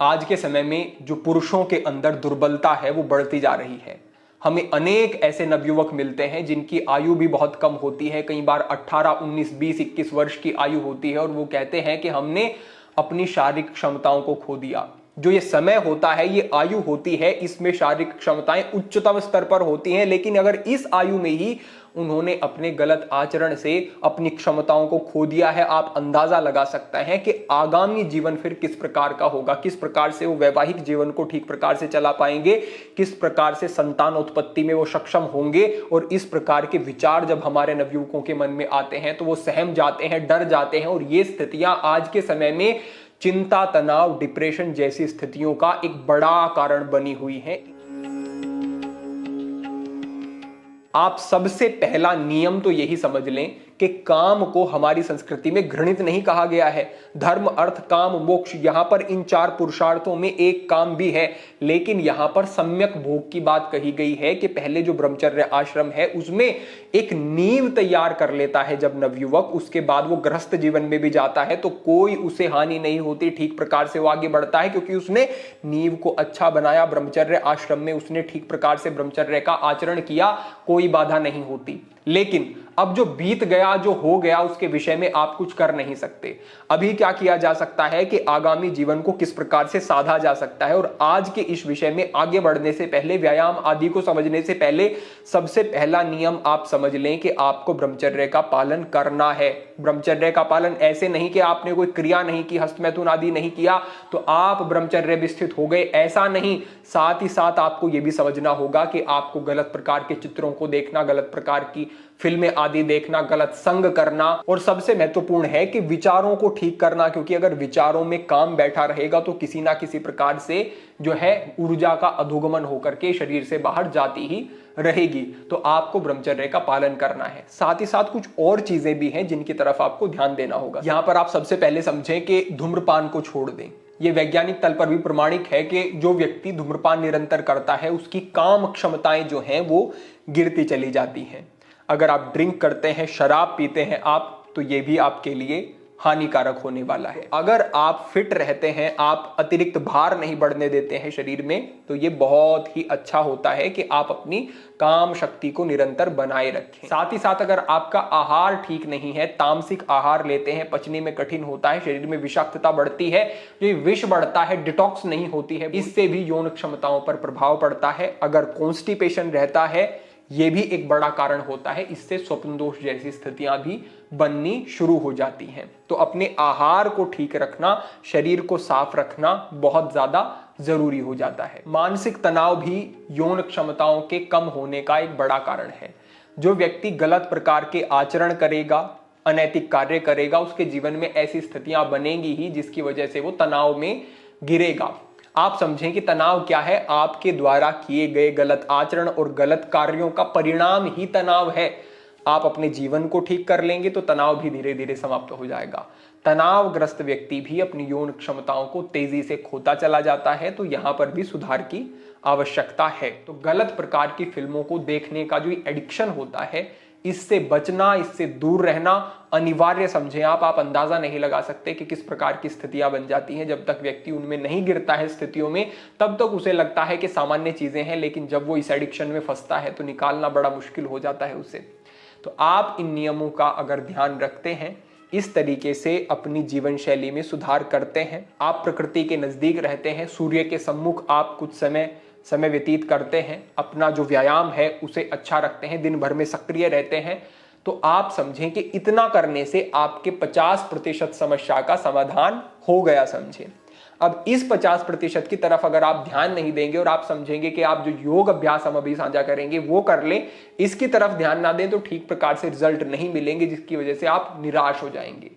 आज के समय में जो पुरुषों के अंदर दुर्बलता है वो बढ़ती जा रही है। हमें अनेक ऐसे नवयुवक मिलते हैं जिनकी आयु भी बहुत कम होती है, कई बार 18, 19, 20, 21 वर्ष की आयु होती है और वो कहते हैं कि हमने अपनी शारीरिक क्षमताओं को खो दिया। जो ये समय होता है, ये आयु होती है, इसमें शारीरिक क्षमताएं उच्चतम स्तर पर होती हैं, लेकिन अगर इस आयु में ही उन्होंने अपने गलत आचरण से अपनी क्षमताओं को खो दिया है, आप अंदाजा लगा सकते हैं कि आगामी जीवन फिर किस प्रकार का होगा, किस प्रकार से वो वैवाहिक जीवन को ठीक प्रकार से चला पाएंगे, किस प्रकार से संतान उत्पत्ति में वो सक्षम होंगे। और इस प्रकार के विचार जब हमारे नवयुवकों के मन में आते हैं तो वो सहम जाते हैं, डर जाते हैं। और ये स्थितियां आज के समय में चिंता, तनाव, डिप्रेशन जैसी स्थितियों का एक बड़ा कारण बनी हुई है। आप सबसे पहला नियम तो यही समझ लें कि काम को हमारी संस्कृति में घृणित नहीं कहा गया है। धर्म, अर्थ, काम, मोक्ष, यहां पर इन 4 पुरुषार्थों में एक काम भी है, लेकिन यहां पर सम्यक भोग की बात कही गई है कि पहले जो ब्रह्मचर्य आश्रम है उसमें एक नींव तैयार कर लेता है जब नवयुवक, उसके बाद वो गृहस्थ जीवन में भी जाता है तो कोई उसे हानि नहीं होती, ठीक प्रकार से वो आगे बढ़ता है क्योंकि उसने नींव को अच्छा बनाया। ब्रह्मचर्य आश्रम में उसने ठीक प्रकार से ब्रह्मचर्य का आचरण किया, कोई बाधा नहीं होती। लेकिन अब जो बीत गया, जो हो गया, उसके विषय में आप कुछ कर नहीं सकते। अभी क्या किया जा सकता है कि आगामी जीवन को किस प्रकार से साधा जा सकता है। और आज के इस विषय में आगे बढ़ने से पहले, व्यायाम आदि को समझने से पहले, सबसे पहला नियम आप समझ लें कि आपको ब्रह्मचर्य का पालन करना है। ब्रह्मचर्य का पालन ऐसे नहीं कि आपने कोई क्रिया नहीं की, हस्तमैथुन आदि नहीं किया तो आप ब्रह्मचर्य विस्थित हो गए, ऐसा नहीं। साथ ही साथ आपको यह भी समझना होगा कि आपको गलत प्रकार के चित्रों को देखना, गलत प्रकार की फिल्में आदि देखना, गलत संग करना, और सबसे महत्वपूर्ण है कि विचारों को ठीक करना, क्योंकि अगर विचारों में काम बैठा रहेगा तो किसी ना किसी प्रकार से जो है ऊर्जा का अधोगमन होकर के शरीर से बाहर जाती ही रहेगी। तो आपको ब्रह्मचर्य का पालन करना है। साथ ही साथ कुछ और चीजें भी हैं जिनकी तरफ आपको ध्यान देना होगा। यहां पर आप सबसे पहले समझें कि धूम्रपान को छोड़ दें। यह वैज्ञानिक तल पर भी प्रमाणिक है कि जो व्यक्ति धूम्रपान निरंतर करता है उसकी काम क्षमताएं जो हैं वो गिरती चली जाती हैं। अगर आप ड्रिंक करते हैं, शराब पीते हैं आप, तो ये भी आपके लिए हानिकारक होने वाला है। अगर आप फिट रहते हैं, आप अतिरिक्त भार नहीं बढ़ने देते हैं शरीर में, तो ये बहुत ही अच्छा होता है कि आप अपनी काम शक्ति को निरंतर बनाए रखें। साथ ही साथ अगर आपका आहार ठीक नहीं है, तामसिक आहार लेते हैं, पचने में कठिन होता है, शरीर में विषाक्तता बढ़ती है, जो विष बढ़ता है, डिटॉक्स नहीं होती है, इससे भी यौन क्षमताओं पर प्रभाव पड़ता है। अगर कॉन्स्टिपेशन रहता है, यह भी एक बड़ा कारण होता है, इससे स्वप्न दोष जैसी स्थितियां भी बननी शुरू हो जाती हैं। तो अपने आहार को ठीक रखना, शरीर को साफ रखना बहुत ज्यादा जरूरी हो जाता है। मानसिक तनाव भी यौन क्षमताओं के कम होने का एक बड़ा कारण है। जो व्यक्ति गलत प्रकार के आचरण करेगा, अनैतिक कार्य करेगा, उसके जीवन में ऐसी स्थितियां बनेंगी ही जिसकी वजह से वो तनाव में गिरेगा। आप समझें कि तनाव क्या है? आपके द्वारा किए गए गलत आचरण और गलत कार्यों का परिणाम ही तनाव है। आप अपने जीवन को ठीक कर लेंगे तो तनाव भी धीरे धीरे समाप्त हो जाएगा। तनावग्रस्त व्यक्ति भी अपनी यौन क्षमताओं को तेजी से खोता चला जाता है, तो यहां पर भी सुधार की आवश्यकता है। तो गलत प्रकार की फिल्मों को देखने का जो एडिक्शन होता है, इससे बचना, इससे दूर रहना अनिवार्य समझें आप अंदाजा नहीं लगा सकते कि किस प्रकार की स्थितियां बन जाती हैं। जब तक व्यक्ति उनमें नहीं गिरता है स्थितियों में, तब तक उसे लगता है कि सामान्य चीजें हैं, लेकिन जब वो इस एडिक्शन में फंसता है तो निकालना बड़ा मुश्किल हो जाता है उसे। तो आप इन नियमों का अगर ध्यान रखते हैं, इस तरीके से अपनी जीवन शैली में सुधार करते हैं, आप प्रकृति के नजदीक रहते हैं, सूर्य के सम्मुख आप कुछ समय व्यतीत करते हैं, अपना जो व्यायाम है उसे अच्छा रखते हैं, दिन भर में सक्रिय रहते हैं, तो आप समझें कि इतना करने से आपके 50% समस्या का समाधान हो गया समझें। अब इस 50% की तरफ अगर आप ध्यान नहीं देंगे और आप समझेंगे कि आप जो योग अभ्यास हम अभी साझा करेंगे वो कर लें, इसकी तरफ ध्यान ना दें तो ठीक प्रकार से रिजल्ट नहीं मिलेंगे, जिसकी वजह से आप निराश हो जाएंगे।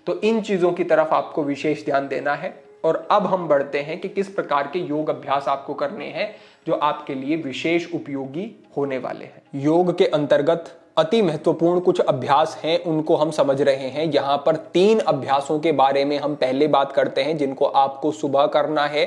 तो इन चीजों की तरफ आपको विशेष ध्यान देना है। और अब हम बढ़ते हैं कि किस प्रकार के योग अभ्यास आपको करने हैं जो आपके लिए विशेष उपयोगी होने वाले हैं। योग के अंतर्गत अति महत्वपूर्ण कुछ अभ्यास हैं, उनको हम समझ रहे हैं। यहाँ पर 3 अभ्यासों के बारे में हम पहले बात करते हैं जिनको आपको सुबह करना है,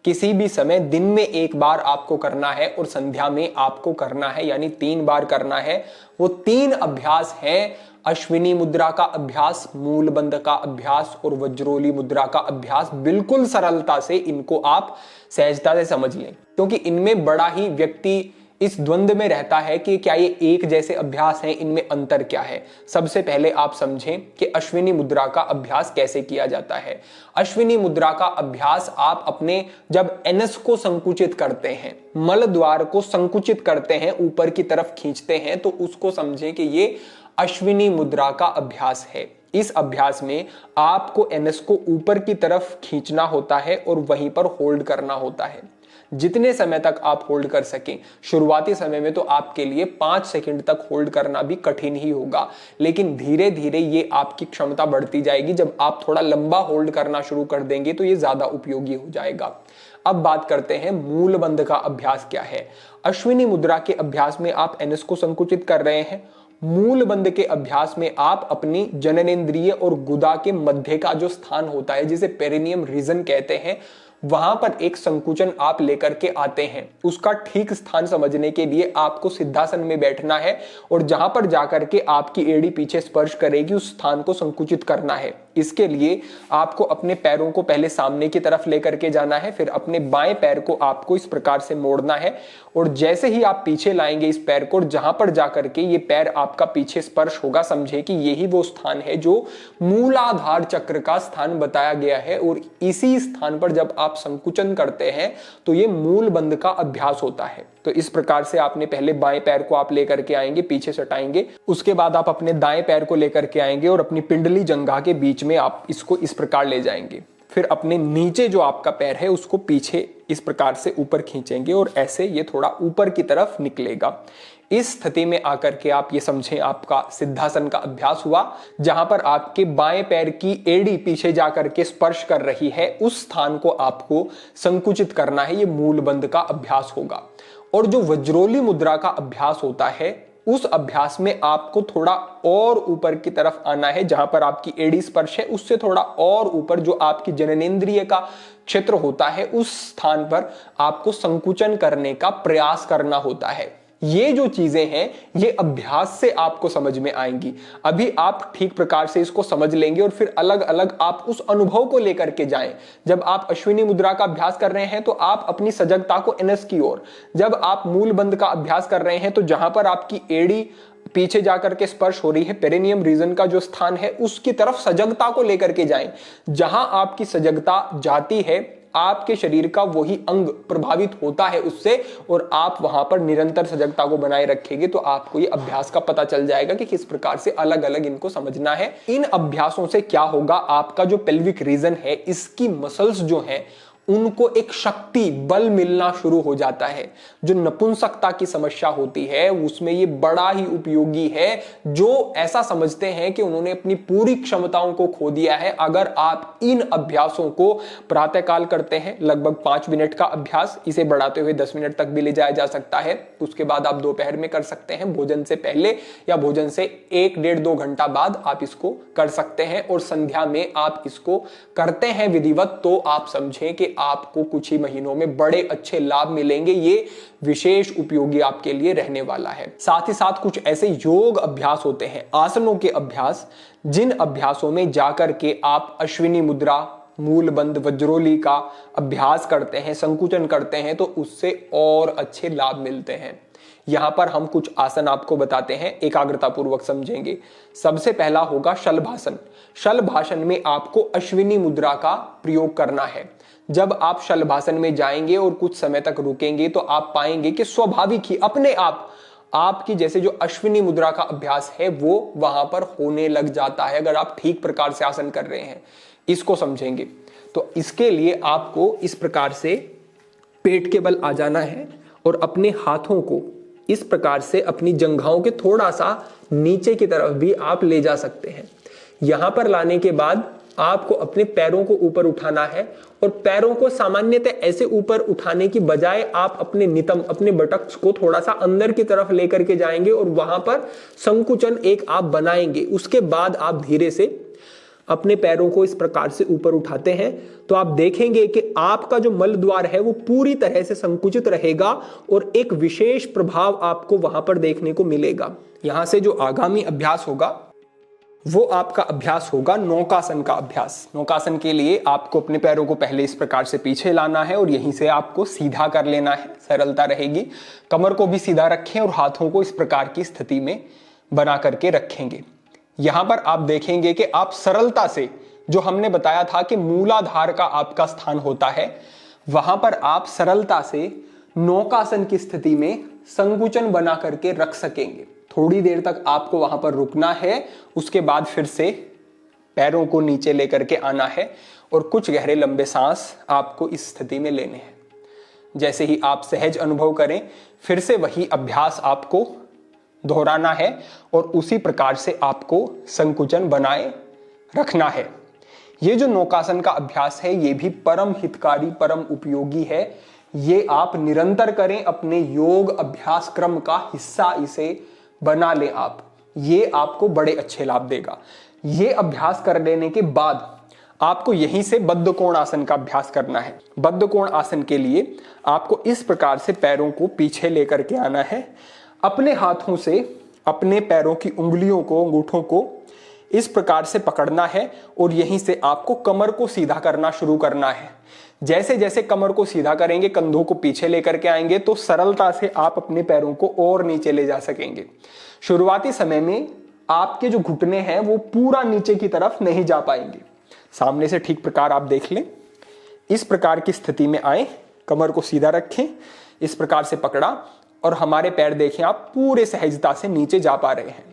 किसी भी समय दिन में एक बार आपको करना है और संध्या में आपको करना है, यानी 3 बार करना है। वो 3 अभ्यास हैं अश्विनी मुद्रा का अभ्यास, मूल बंध का अभ्यास और वज्रोली मुद्रा का अभ्यास। बिल्कुल सरलता से इनको आप सहजता से समझ लें, क्योंकि इनमें बड़ा ही व्यक्ति इस द्वंद में रहता है कि क्या ये एक जैसे अभ्यास हैं, इनमें अंतर क्या है। सबसे पहले आप समझें कि अश्विनी मुद्रा का अभ्यास कैसे किया जाता है। अश्विनी मुद्रा का अभ्यास आप अपने जब एनस को संकुचित करते हैं, मल द्वार को संकुचित करते हैं, ऊपर की तरफ खींचते हैं, तो उसको समझें कि ये अश्विनी मुद्रा का अभ्यास है। इस अभ्यास में आपको एनस को ऊपर की तरफ खींचना होता है और वहीं पर होल्ड करना होता है। जितने समय तक आप होल्ड कर सकें। शुरुआती समय में तो आपके लिए 5 सेकंड तक होल्ड करना भी कठिन ही होगा, लेकिन धीरे धीरे ये आपकी क्षमता बढ़ती जाएगी। जब आप थोड़ा लंबा होल्ड करना शुरू कर देंगे तो ये ज्यादा उपयोगी हो जाएगा। अब बात करते हैं मूल बंध का अभ्यास क्या है। अश्विनी मुद्रा के अभ्यास में आप एनस को संकुचित कर रहे हैं। मूल बंध के अभ्यास में आप अपनी जननेंद्रिय और गुदा के मध्य का जो स्थान होता है, जिसे पेरिनियम रीजन कहते हैं, वहां पर एक संकुचन आप लेकर के आते हैं। उसका ठीक स्थान समझने के लिए आपको सिद्धासन में बैठना है और जहां पर जाकर के आपकी एड़ी पीछे स्पर्श करेगी उस स्थान को संकुचित करना है। इसके लिए आपको अपने पैरों को पहले सामने की तरफ लेकर के जाना है, फिर अपने बाएं पैर को आपको इस प्रकार से मोड़ना है और जैसे ही आप पीछे लाएंगे इस पैर को, जहां पर जाकर के ये पैर आपका पीछे स्पर्श होगा, समझे कि यही वो स्थान है जो मूलाधार चक्र का स्थान बताया गया है। और इसी स्थान पर जब आप संकुचन करते हैं तो ये मूल बंध का अभ्यास होता है। तो इस प्रकार से आपने पहले बाएं पैर को आप लेकर के आएंगे, पीछे सटाएंगे, उसके बाद आप अपने दाएं पैर को लेकर के आएंगे और अपनी पिंडली जंघा के बीच में आप इसको इस प्रकार ले जाएंगे। फिर अपने नीचे जो आपका पैर है उसको पीछे इस प्रकार से ऊपर खींचेंगे और ऐसे ये थोड़ा ऊपर की तरफ निकलेगा। इस स्थिति में आकर के आप ये समझें आपका सिद्धासन का अभ्यास हुआ। जहां पर आपके बाएं पैर की एड़ी पीछे जाकर के स्पर्श कर रही है उस स्थान को आपको संकुचित करना है। ये मूल बंध का अभ्यास होगा। और जो वज्रोली मुद्रा का अभ्यास होता है उस अभ्यास में आपको थोड़ा और ऊपर की तरफ आना है। जहां पर आपकी एड़ी स्पर्श है उससे थोड़ा और ऊपर जो आपकी जननेंद्रिय का क्षेत्र होता है उस स्थान पर आपको संकुचन करने का प्रयास करना होता है। ये जो चीजें हैं ये अभ्यास से आपको समझ में आएंगी। अभी आप ठीक प्रकार से इसको समझ लेंगे और फिर अलग अलग आप उस अनुभव को लेकर के जाएं। जब आप अश्विनी मुद्रा का अभ्यास कर रहे हैं तो आप अपनी सजगता को एनस की ओर, जब आप मूल बंध का अभ्यास कर रहे हैं तो जहां पर आपकी एड़ी पीछे जाकर के स्पर्श हो रही है, पेरिनियम रीजन का जो स्थान है, उसकी तरफ सजगता को लेकर के जाएं। जहां आपकी सजगता जाती है आपके शरीर का वही अंग प्रभावित होता है उससे, और आप वहां पर निरंतर सजगता को बनाए रखेंगे तो आपको ये अभ्यास का पता चल जाएगा कि किस प्रकार से अलग अलग इनको समझना है। इन अभ्यासों से क्या होगा, आपका जो पेल्विक रीजन है इसकी मसल्स जो है उनको एक शक्ति बल मिलना शुरू हो जाता है। जो नपुंसकता की समस्या होती है उसमें ये बड़ा ही उपयोगी है। जो ऐसा समझते हैं कि उन्होंने अपनी पूरी क्षमताओं को खो दिया है, अगर आप इन अभ्यासों को प्रातःकाल करते हैं, लगभग 5 मिनट का अभ्यास, इसे बढ़ाते हुए 10 मिनट तक भी ले जाया जा सकता है। उसके बाद आप दोपहर में कर सकते हैं, भोजन से पहले या भोजन से 1-1.5-2 घंटा बाद आप इसको कर सकते हैं। और संध्या में आप इसको करते हैं विधिवत, तो आप समझें कि आपको कुछ ही महीनों में बड़े अच्छे लाभ मिलेंगे। ये विशेष उपयोगी आपके लिए रहने वाला है। साथ ही साथ कुछ ऐसे योग अभ्यास होते हैं, आसनों के अभ्यास, जिन अभ्यासों में जाकर के आप अश्विनी मुद्रा, मूल बंध, वज्रोली का अभ्यास करते हैं, संकुचन करते हैं, तो उससे और अच्छे लाभ मिलते हैं। यहां पर हम कुछ आसन आपको बताते हैं, एकाग्रता पूर्वक समझेंगे। सबसे पहला होगा शलभासन। शलभासन में आपको अश्विनी मुद्रा का प्रयोग करना है। जब आप शलभासन में जाएंगे और कुछ समय तक रुकेंगे तो आप पाएंगे कि स्वाभाविक ही अपने आप आपकी जैसे जो अश्विनी मुद्रा का अभ्यास है वो वहां पर होने लग जाता है, अगर आप ठीक प्रकार से आसन कर रहे हैं। इसको समझेंगे तो इसके लिए आपको इस प्रकार से पेट के बल आ जाना है और अपने हाथों को इस प्रकार से अपनी जंघाओं के थोड़ा सा नीचे की तरफ भी आप ले जा सकते हैं। यहां पर लाने के बाद आपको अपने पैरों को ऊपर उठाना है और पैरों को सामान्यतः ऐसे ऊपर उठाने की बजाय आप अपने नितंब, अपने बटक्स को थोड़ा सा अंदर की तरफ लेकर के जाएंगे और वहां पर संकुचन एक आप बनाएंगे। उसके बाद आप धीरे से अपने पैरों को इस प्रकार से ऊपर उठाते हैं तो आप देखेंगे कि आपका जो मल द्वार है वो पूरी तरह से संकुचित रहेगा और एक विशेष प्रभाव आपको वहां पर देखने को मिलेगा। यहां से जो आगामी अभ्यास होगा वो आपका अभ्यास होगा नौकासन का अभ्यास। नौकासन के लिए आपको अपने पैरों को पहले इस प्रकार से पीछे लाना है और यहीं से आपको सीधा कर लेना है, सरलता रहेगी। कमर को भी सीधा रखें और हाथों को इस प्रकार की स्थिति में बना करके रखेंगे। यहां पर आप देखेंगे कि आप सरलता से, जो हमने बताया था कि मूलाधार का आपका स्थान होता है, वहां पर आप सरलता से नौकासन की स्थिति में संकुचन बना करके रख सकेंगे। थोड़ी देर तक आपको वहां पर रुकना है, उसके बाद फिर से पैरों को नीचे लेकर के आना है और कुछ गहरे लंबे सांस आपको इस स्थिति में लेने हैं। जैसे ही आप सहज अनुभव करें, फिर से वही अभ्यास आपको दोहराना है और उसी प्रकार से आपको संकुचन बनाए रखना है। ये जो नौकासन का अभ्यास है ये भी परम हितकारी, परम उपयोगी है। ये आप निरंतर करें, अपने योग अभ्यास क्रम का हिस्सा इसे बना लें आप। ये आपको बड़े अच्छे लाभ देगा। ये अभ्यास कर लेने के बाद आपको यहीं से बद्ध कोण आसन का अभ्यास करना है। बद्ध कोण आसन के लिए आपको इस प्रकार से पैरों को पीछे लेकर के आना है। अपने हाथों से अपने पैरों की उंगलियों को, अंगूठों को इस प्रकार से पकड़ना है और यहीं से आपको कमर को सीधा करना शुरू करना है। जैसे जैसे कमर को सीधा करेंगे, कंधों को पीछे लेकर के आएंगे तो सरलता से आप अपने पैरों को और नीचे ले जा सकेंगे। शुरुआती समय में आपके जो घुटने हैं वो पूरा नीचे की तरफ नहीं जा पाएंगे। सामने से ठीक प्रकार आप देख लें, इस प्रकार की स्थिति में आए, कमर को सीधा रखें, इस प्रकार से पकड़ा और हमारे पैर देखें आप पूरे सहजता से नीचे जा पा रहे हैं।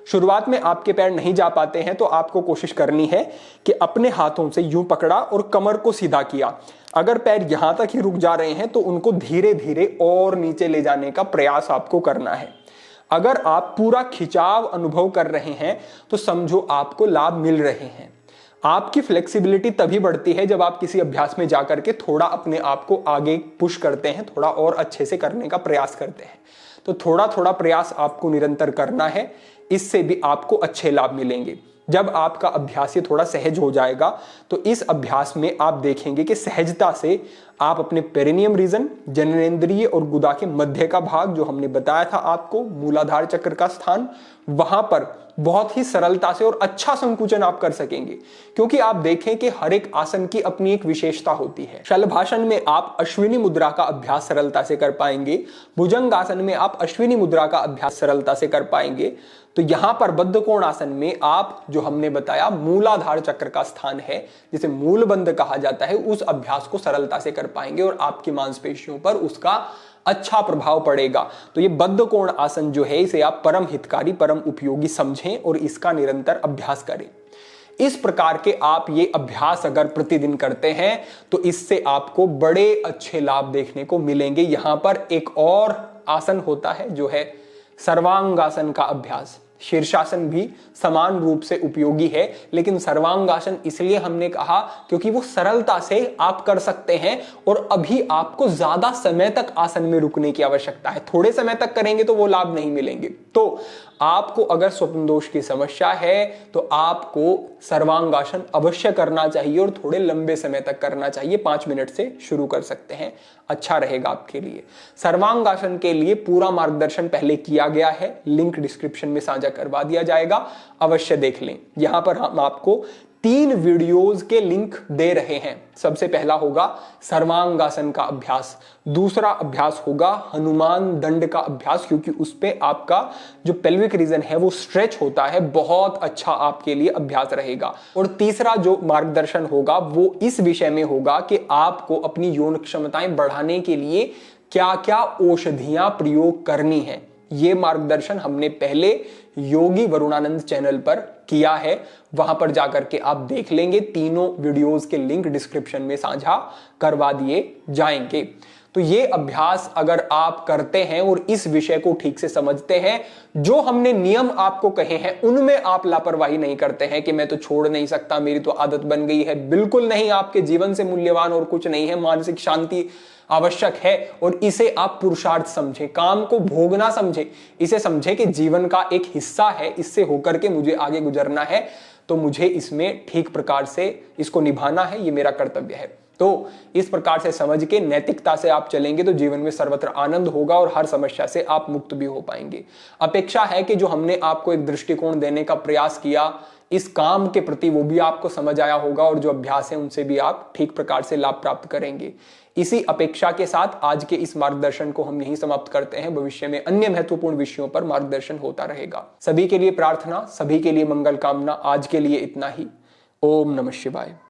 शुरुआत में आपके पैर नहीं जा पाते हैं तो आपको कोशिश करनी है कि अपने हाथों से यूं पकड़ा और कमर को सीधा किया। अगर पैर यहां तक ही रुक जा रहे हैं तो उनको धीरे धीरे और नीचे ले जाने का प्रयास आपको करना है। अगर आप पूरा खिंचाव अनुभव कर रहे हैं तो समझो आपको लाभ मिल रहे हैं। आपकी फ्लेक्सिबिलिटी तभी बढ़ती है जब आप किसी अभ्यास में जाकर के थोड़ा अपने आप को आगे पुश करते हैं, थोड़ा और अच्छे से करने का प्रयास करते हैं। तो थोड़ा थोड़ा प्रयास आपको निरंतर करना है, इससे भी आपको अच्छे लाभ मिलेंगे। जब आपका अभ्यास ये थोड़ा सहज हो जाएगा तो इस अभ्यास में आप देखेंगे कि सहजता से आप अपने पेरिनियम रीजन, जननेंद्रिय और गुदा के मध्य का भाग, जो हमने बताया था आपको मूलाधार चक्र का स्थान, वहां पर बहुत ही सरलता से और अच्छा संकुचन आप कर सकेंगे। क्योंकि आप देखें कि हर एक आसन की अपनी एक विशेषता होती है। शलभासन में आप अश्विनी मुद्रा का अभ्यास सरलता से कर पाएंगे, भुजंग आसन में आप अश्विनी मुद्रा का अभ्यास सरलता से कर पाएंगे। तो यहां पर बद्ध कोण आसन में आप, जो हमने बताया मूलाधार चक्र का स्थान है जिसे मूल बंध कहा जाता है, उस अभ्यास को सरलता से कर पाएंगे और आपकी मांसपेशियों पर उसका अच्छा प्रभाव पड़ेगा। तो ये बद्ध कोण आसन जो है इसे आप परम हितकारी, परम उपयोगी समझें और इसका निरंतर अभ्यास करें। इस प्रकार के आप ये अभ्यास अगर प्रतिदिन करते हैं तो इससे आपको बड़े अच्छे लाभ देखने को मिलेंगे। यहां पर एक और आसन होता है जो है सर्वांगासन का अभ्यास। शीर्षासन भी समान रूप से उपयोगी है, लेकिन सर्वांगासन इसलिए हमने कहा क्योंकि वो सरलता से आप कर सकते हैं और अभी आपको ज्यादा समय तक आसन में रुकने की आवश्यकता है। थोड़े समय तक करेंगे तो वो लाभ नहीं मिलेंगे। तो आपको अगर स्वप्न दोष की समस्या है तो आपको सर्वांगासन अवश्य करना चाहिए और थोड़े लंबे समय तक करना चाहिए। 5 मिनट से शुरू कर सकते हैं, अच्छा रहेगा आपके लिए। सर्वांगासन के लिए पूरा मार्गदर्शन पहले किया गया है, लिंक डिस्क्रिप्शन में साझा करवा दिया जाएगा, अवश्य देख लें। यहां पर हम आपको 3 वीडियोस के लिंक दे रहे हैं। सबसे पहला होगा सर्वांगासन का अभ्यास, दूसरा अभ्यास होगा हनुमान दंड का अभ्यास, क्योंकि उस पे आपका जो पेल्विक रीजन है वो स्ट्रेच होता है, बहुत अच्छा आपके लिए अभ्यास रहेगा। और तीसरा जो मार्गदर्शन होगा वो इस विषय में होगा कि आपको अपनी यौन क्षमताएं बढ़ाने के लिए क्या क्या औषधियां प्रयोग करनी है। ये मार्गदर्शन हमने पहले योगी वरुणानंद चैनल पर किया है, वहां पर जाकर के आप देख लेंगे। तीनों वीडियोस के लिंक डिस्क्रिप्शन में साझा करवा दिए जाएंगे। तो ये अभ्यास अगर आप करते हैं और इस विषय को ठीक से समझते हैं, जो हमने नियम आपको कहे हैं उनमें आप लापरवाही नहीं करते हैं कि मैं तो छोड़ नहीं सकता, मेरी तो आदत बन गई है, बिल्कुल नहीं। आपके जीवन से मूल्यवान और कुछ नहीं है। मानसिक शांति आवश्यक है और इसे आप पुरुषार्थ समझें, काम को भोगना समझें, इसे समझें कि जीवन का एक हिस्सा है, इससे होकर के मुझे आगे गुजरना है। तो मुझे इसमें ठीक प्रकार से इसको निभाना है, ये मेरा कर्तव्य है। तो इस प्रकार से समझ के नैतिकता से आप चलेंगे तो जीवन में सर्वत्र आनंद होगा और हर समस्या से आप मुक्त भी हो पाएंगे। अपेक्षा है कि जो हमने आपको एक दृष्टिकोण देने का प्रयास किया इस काम के प्रति, वो भी आपको समझ आया होगा और जो अभ्यास है उनसे भी आप ठीक प्रकार से लाभ प्राप्त करेंगे। इसी अपेक्षा के साथ आज के इस मार्गदर्शन को हम यहीं समाप्त करते हैं। भविष्य में अन्य महत्वपूर्ण विषयों पर मार्गदर्शन होता रहेगा। सभी के लिए प्रार्थना, सभी के लिए मंगल कामना। आज के लिए इतना ही। ओम नमः शिवाय।